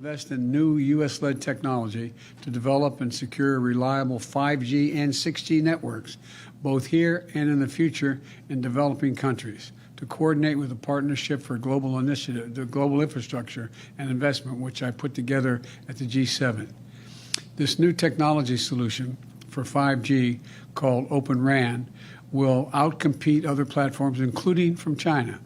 Invest in new U.S.-led technology to develop and secure reliable 5G and 6G networks, both here and in the future in developing countries, to coordinate with the Partnership for Global Initiative, the Global Infrastructure and Investment, which I put together at the G7. This new technology solution for 5G, called Open RAN, will outcompete other platforms, including from China.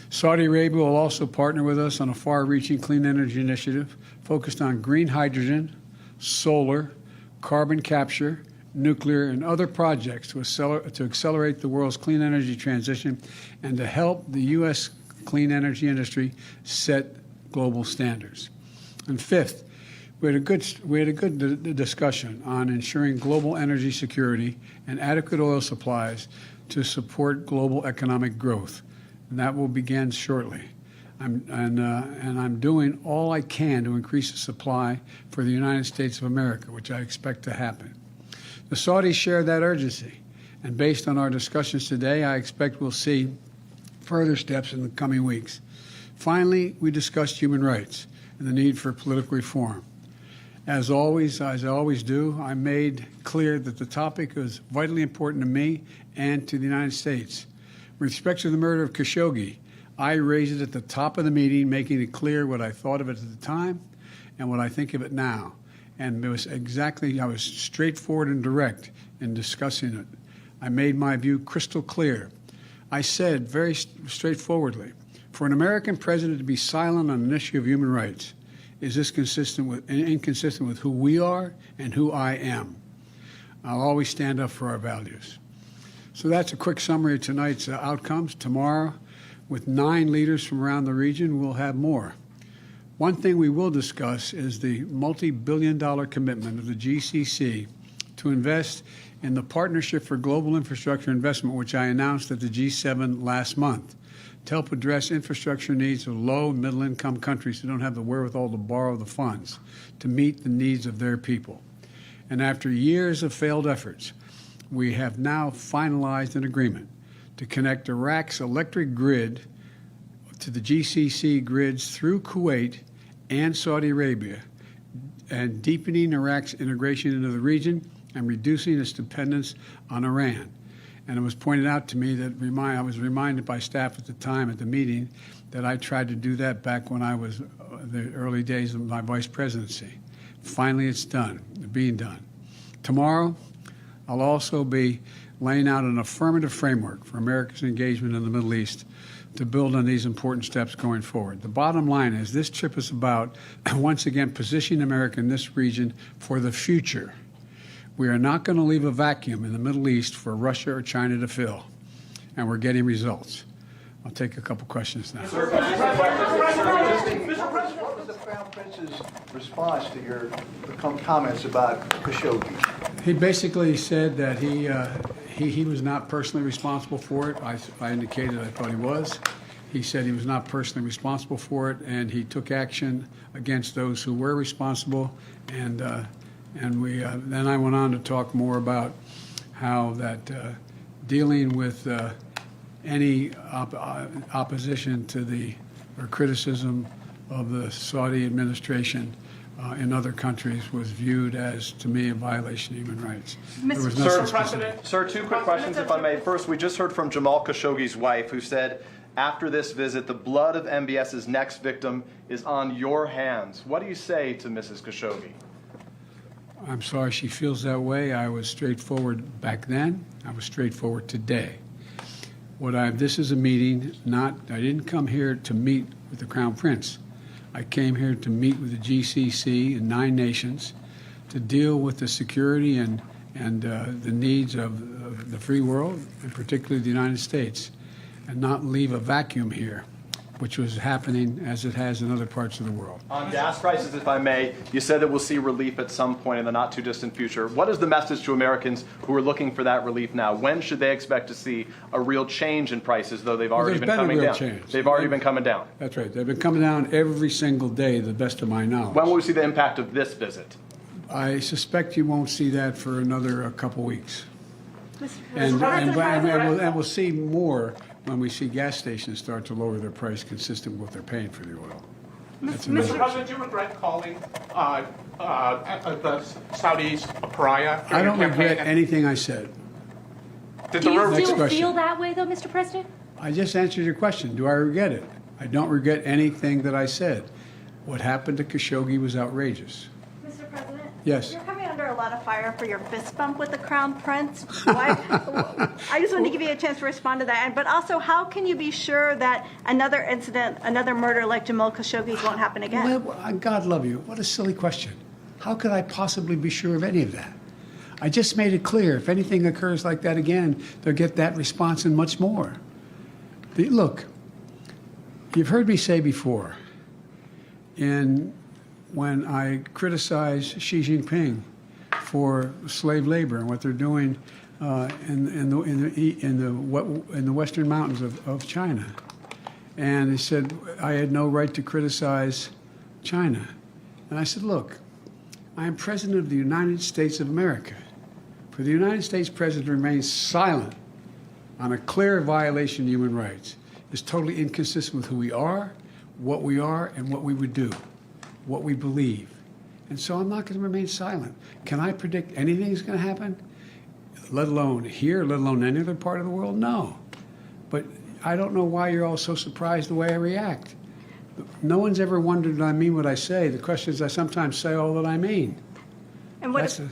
Saudi Arabia will also partner with us on a far-reaching clean energy initiative focused on green hydrogen, solar, carbon capture, nuclear, and other projects to accelerate the world's clean energy transition and to help the U.S. clean energy industry set global standards. And fifth, we had a good discussion on ensuring global energy security and adequate oil supplies to support global economic growth. And that will begin shortly. I'm doing all I can to increase the supply for the United States of America, which I expect to happen. The Saudis share that urgency, and based on our discussions today, I expect we'll see further steps in the coming weeks. Finally, we discussed human rights and the need for political reform. As always, as I always do, I made clear that the topic is vitally important to me and to the United States. With respect to the murder of Khashoggi, I raised it at the top of the meeting, making it clear what I thought of it at the time and what I think of it now. And it was I was straightforward and direct in discussing it. I made my view crystal clear. I said very straightforwardly, for an American president to be silent on an issue of human rights, is this inconsistent with who we are and who I am? I'll always stand up for our values. So that's a quick summary of tonight's outcomes. Tomorrow, with 9 leaders from around the region, we'll have more. One thing we will discuss is the multi-billion-dollar commitment of the GCC to invest in the Partnership for Global Infrastructure Investment, which I announced at the G7 last month, to help address infrastructure needs of low- and middle-income countries who don't have the wherewithal to borrow the funds to meet the needs of their people. And after years of failed efforts, we have now finalized an agreement to connect Iraq's electric grid to the GCC grids through Kuwait and Saudi Arabia, and deepening Iraq's integration into the region and reducing its dependence on Iran. And it was pointed out to me that I was reminded by staff at the time at the meeting that I tried to do that back when I was the early days of my vice presidency. Finally, it's done, being done. Tomorrow, I'll also be laying out an affirmative framework for America's engagement in the Middle East to build on these important steps going forward. The bottom line is this trip is about, once again, positioning America in this region for the future. We are not going to leave a vacuum in the Middle East for Russia or China to fill, and we're getting results. I'll take a couple questions now. What was the Crown Prince's response to your comments about Khashoggi? He basically said that he was not personally responsible for it. I indicated I thought he was. He said he was not personally responsible for it, and he took action against those who were responsible. And then I went on to talk more about how that dealing with any opposition to or criticism of the Saudi administration in other countries was viewed as, to me, a violation of human rights. Sir, 2 quick questions, if I may. First, we just heard from Jamal Khashoggi's wife, who said, after this visit, the blood of MBS's next victim is on your hands. What do you say to Mrs. Khashoggi? I'm sorry she feels that way. I was straightforward back then. I was straightforward today. This is a meeting, I didn't come here to meet with the Crown Prince. I came here to meet with the GCC and 9 nations to deal with the security and the needs of the free world, and particularly the United States, and not leave a vacuum here, which was happening as it has in other parts of the world. On gas prices, if I may, you said that we'll see relief at some point in the not-too-distant future. What is the message to Americans who are looking for that relief now? When should they expect to see a real change in prices, though they've already been coming down? They've already been coming down. That's right. They've been coming down every single day, to the best of my knowledge. When will we see the impact of this visit? I suspect you won't see that for another couple weeks. And we'll see more when we see gas stations start to lower their price consistent with what they're paying for the oil. That's Mr. President, do you regret calling the Saudis a pariah? I don't during your regret campaign? anything I said. Did Do the you Reverend- still question. feel that way, though, Mr. President? I just answered your question. Do I regret it? I don't regret anything that I said. What happened to Khashoggi was outrageous. Mr. President? Yes. You're coming under a lot of fire for your fist bump with the Crown Prince. Why, I just wanted to give you a chance to respond to that. But also, how can you be sure that another incident, another murder like Jamal Khashoggi's won't happen again? Well, God love you. What a silly question. How could I possibly be sure of any of that? I just made it clear. If anything occurs like that again, they'll get that response and much more. Look, you've heard me say before, when I criticized Xi Jinping for slave labor and what they're doing in the western mountains of China, and they said I had no right to criticize China, and I said, look, I am President of the United States of America. For the United States President to remain silent on a clear violation of human rights is totally inconsistent with who we are, and what we would do, what we believe. And so I'm not going to remain silent. Can I predict anything is going to happen? Let alone here, let alone any other part of the world? No. But I don't know why you're all so surprised the way I react. No one's ever wondered that I mean what I say. The question is I sometimes say all that I mean. And what, That's and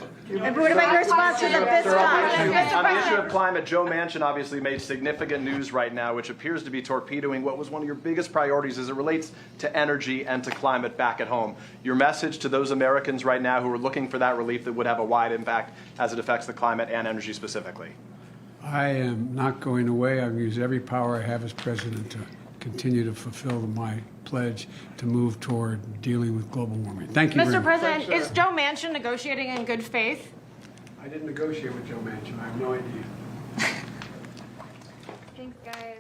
what about your response to the fist bump? On the issue President. of climate, Joe Manchin obviously made significant news right now, which appears to be torpedoing what was one of your biggest priorities as it relates to energy and to climate back at home. Your message to those Americans right now who are looking for that relief that would have a wide impact as it affects the climate and energy specifically. I am not going away. I'm going to use every power I have as president to continue to fulfill my pledge to move toward dealing with global warming. Thank you very Mr. much. President, is Joe Manchin negotiating in good faith? I didn't negotiate with Joe Manchin. I have no idea. Thanks, guys.